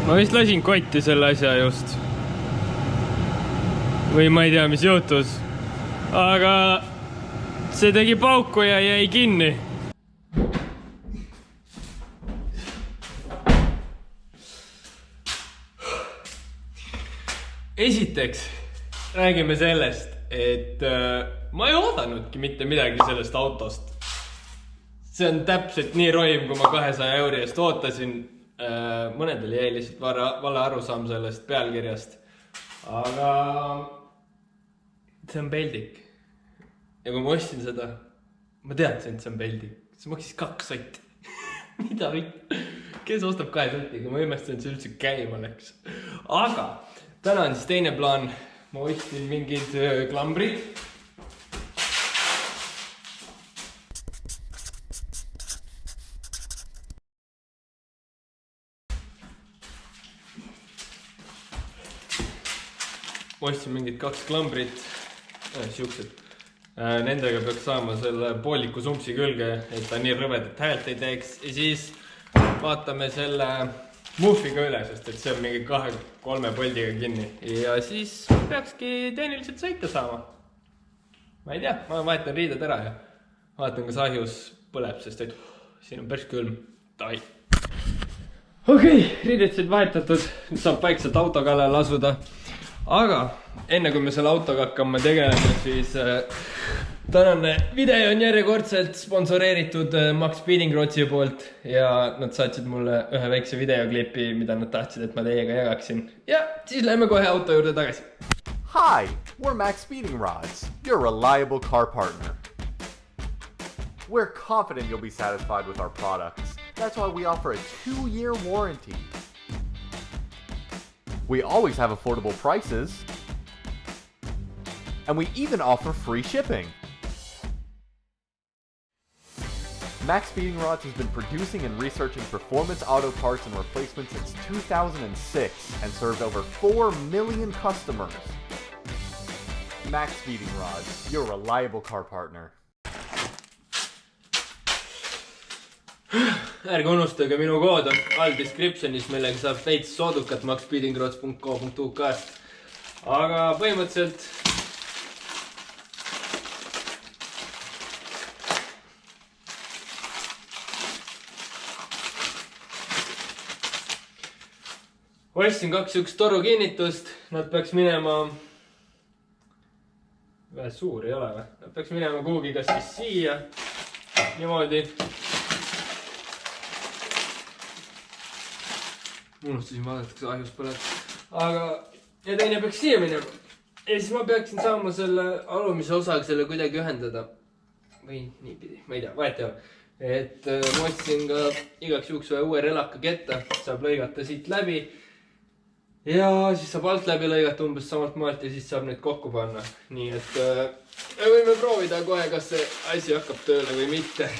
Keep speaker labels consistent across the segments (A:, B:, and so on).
A: Ma vist lasin kotti selle asja just. Või ma ei tea, mis juhtus. Aga see tegi pauku ja jäi kinni. Esiteks räägime sellest, et ma ei oodanudki mitte midagi sellest autost. See on täpselt nii roim, kui ma 200 euri eest ootasin. Mõnedel jäi lihtsalt vale arusaam sellest pealkirjast. Aga see on peldik. Ja kui ma ostsin seda, ma teadsin, et see on peldik. See maksis 2 sotti. Mida võit? Kes ostab 2 sotiga? Ma imestan, et see üldse käima läks. Aga täna on siis teine plaan. Ma ostsin mingid klambrid. Ma ostsin mingid 2 klambrit. Siuksed. Nendega peaks saama selle pooliku sumpsi külge, et ta nii rõvedat häält ei teeks. Ja siis vaatame selle muffiga üle, sest et see on mingi 2-3 poldiga kinni. Ja siis peakski tehniliselt sõita saama. Ma ei tea, ma vahetan riided ära ja vaatan, kas ahjus põleb, sest et siin on päris külm. Tai. Okei, riided said vahetatud. Nüüd saab vaikselt auto kallal asuda. Aga enne kui me selle autoga hakkame tegelema, siis tänane video on järjekordselt sponsoreeritud Max Speeding Rootsi poolt ja nad saatsid mulle ühe väikse videoklipi, mida nad tahtsid, et ma teiega jagaksin. Ja siis läheme kohe auto juurde tagasi.
B: Hi, we're Max Speeding Rods, your reliable car partner. We're confident you'll be satisfied with our products. That's why we offer a 2-year warranty. We always have affordable prices, and we even offer free shipping. Max Speeding Rods has been producing and researching performance auto parts and replacements since 2006 and served over 4 million customers. Max Speeding Rods, your reliable car partner.
A: Ärge unustage, minu kood on all descriptionis, millega saab veits soodukat maxspeedingrods.co.uk-st. Aga põhimõtteliselt ostsin 2 üks toru kinnitust. Nad peaks minema suur ei ole või? Nad peaks minema kuhugi kas siis siia niimoodi. Unustasin vaadata, kas ahjus põleb. Aga ja teine peaks siia minema. Ja siis ma peaksin saama selle alumise osaga selle kuidagi ühendada. Või niipidi, ma ei tea, vahet ei ole. Et ma ostsin ka igaks juhuks uue relaka ketta. Saab lõigata siit läbi. Ja siis saab alt läbi lõigata umbes samalt maalt ja siis saab need kokku panna. Nii et me võime proovida kohe, kas see asi hakkab tööle või mitte.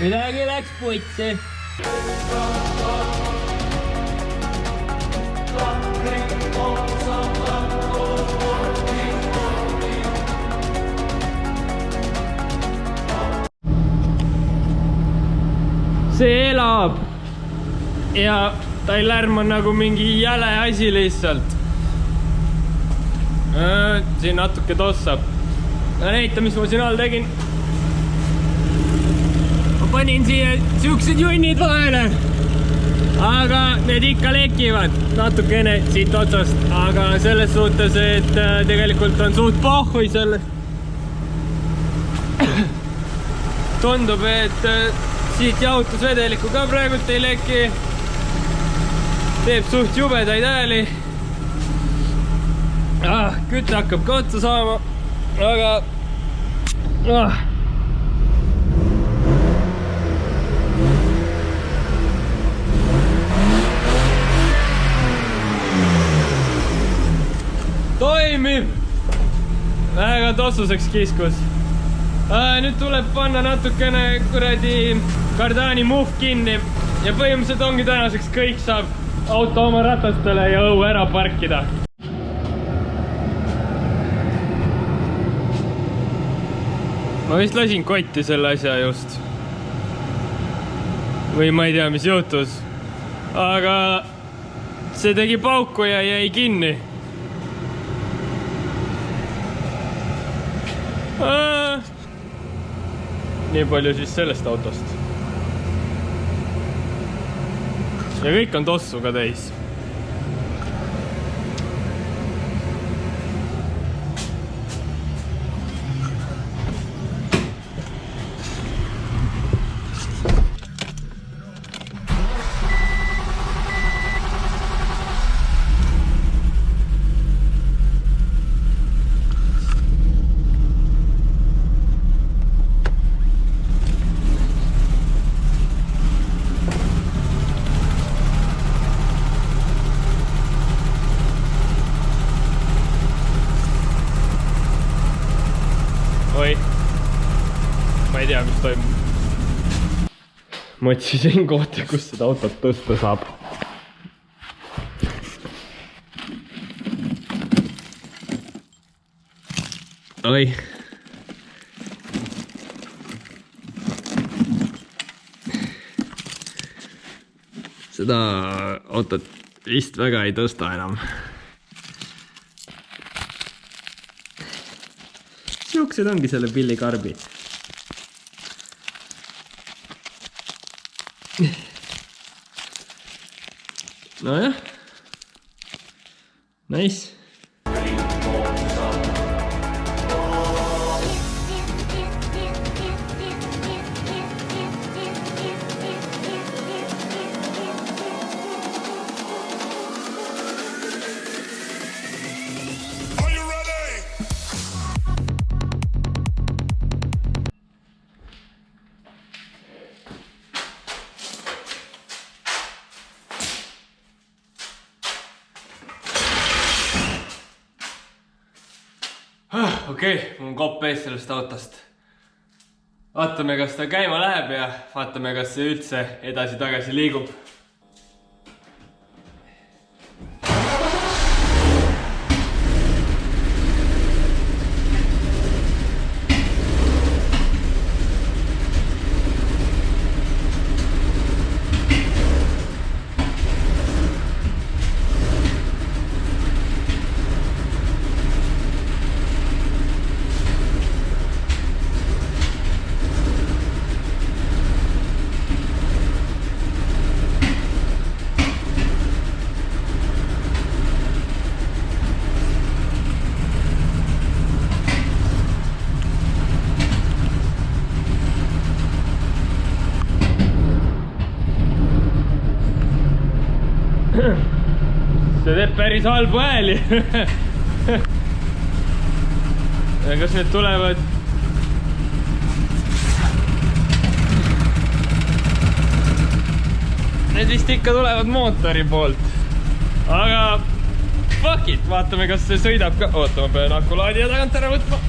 A: midagi läks putsi. See elab ja ta ei lärma nagu mingi jäle asi lihtsalt. Siin natuke tossab. Näita, mis ma siin all tegin. Ma panin siia siuksed junnid vahele. Aga need ikka lekivad natukene siit otsast. Aga selles suhtes, et tegelikult on suht pohhui selle. Tundub, et siit jahutusvedeliku ka praegult ei leki. Teeb suht jubedaid hääli. Kütte hakkab ka otsa saama, aga toimib. Väga tossuseks kiskus. Nüüd tuleb panna natukene kuradi kardaani muhv kinni ja põhimõtteliselt ongi tänaseks kõik, saab auto oma ratastele ja õue ära parkida. Ma vist lasin kotti selle asja just. Või ma ei tea, mis juhtus. Aga see tegi pauku ja jäi kinni. Nii palju siis sellest autost. Ja kõik on tossu ka täis. Oi, ma ei tea, mis toimub. Ma otsisin kohta, kus seda autot tõsta saab. Oi. Seda autot vist väga ei tõsta enam. Siuksed ongi selle pillikarbi. Nojah. Nice. Okei, mul on kopp ees sellest autost. Vaatame, kas ta käima läheb ja vaatame, kas see üldse edasi-tagasi liigub. See teeb päris halbu hääli. Ja kas need tulevad? Need vist ikka tulevad mootori poolt. Aga fuck it, vaatame, kas see sõidab ka. Oota, ma pean akulaadija tagant ära võtma.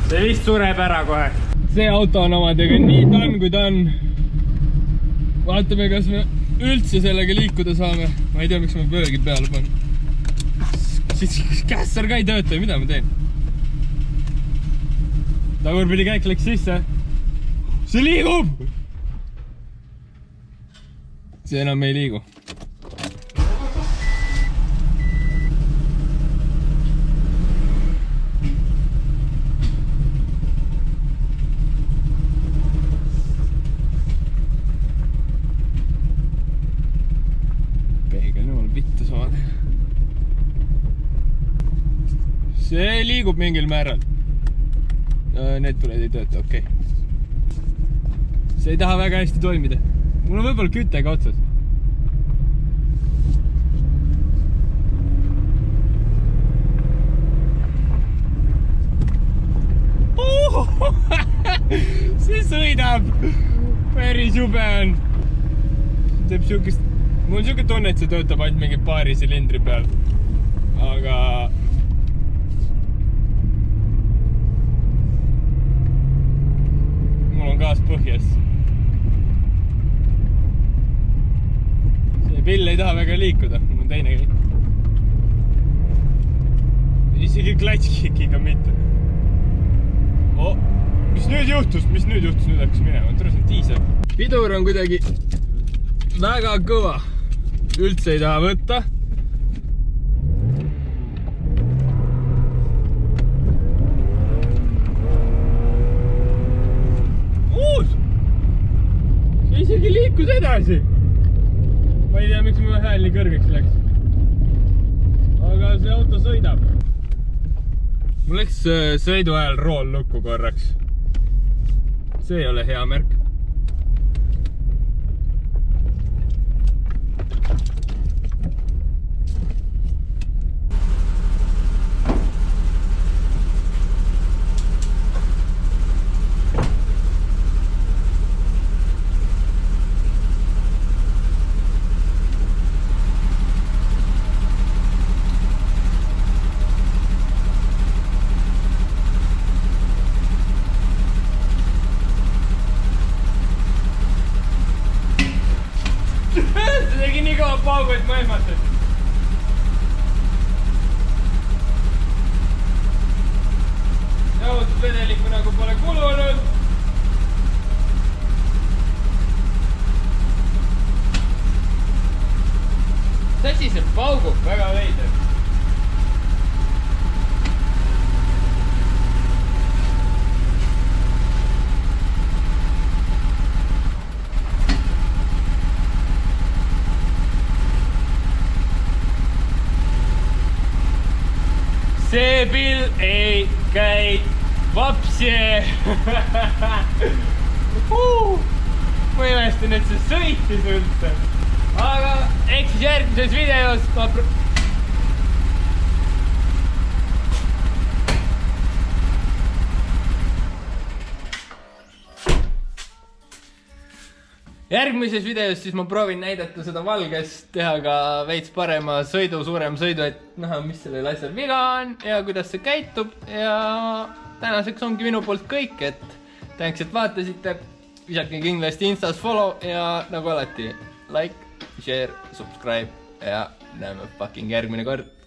A: see vist sureb ära kohe. See auto on omadega nii tann kui ta on. Vaatame, kas me üldse sellega liikuda saame. Ma ei tea, miks ma pöögi peale panen. Siis kässar ka ei tööta, mida ma teen? Tagurpidi käik läks sisse. See liigub! See enam ei liigu. See liigub mingil määral. Need tuled ei tööta, okei. See ei taha väga hästi toimida. Mul on võib-olla küttega otsas. See sõidab. Päris jube on. Teeb siukest... Mul on siuke tunne, et see töötab ainult mingi paari silindri peal. Aga... Mul on gaas põhjas. See pill ei taha väga liikuda. Mul on teine kõik. Isegi klatškikiga mitte. Mis nüüd juhtus? Nüüd hakkas minema. Tule see diisel. Pidur on kuidagi väga kõva. Üldse ei taha võtta. See isegi liikus edasi. Ma ei tea, miks mu hääl nii kõrgeks läks. Aga see auto sõidab. Mul läks sõidu ajal rool lukku korraks. See ei ole hea märk. See tegi nii kaua paugu, et ma ehmatasin. Jahutusvedelikku nagu pole kulunud. See asi see paugub väga veider. See pill ei käi vapsi. Ma imestan, et see sõitis üldse. Aga eks siis järgmises videos ma järgmises videos siis ma proovin näidata seda valges, teha ka veits parema sõidu, suurem sõidu, et näha, mis sellel asjal viga on ja kuidas see käitub. Ja tänaseks ongi minu poolt kõik, et thanks, et vaatasite. Visake kindlasti Instas follow ja nagu alati like, share, subscribe ja näeme fucking järgmine kord.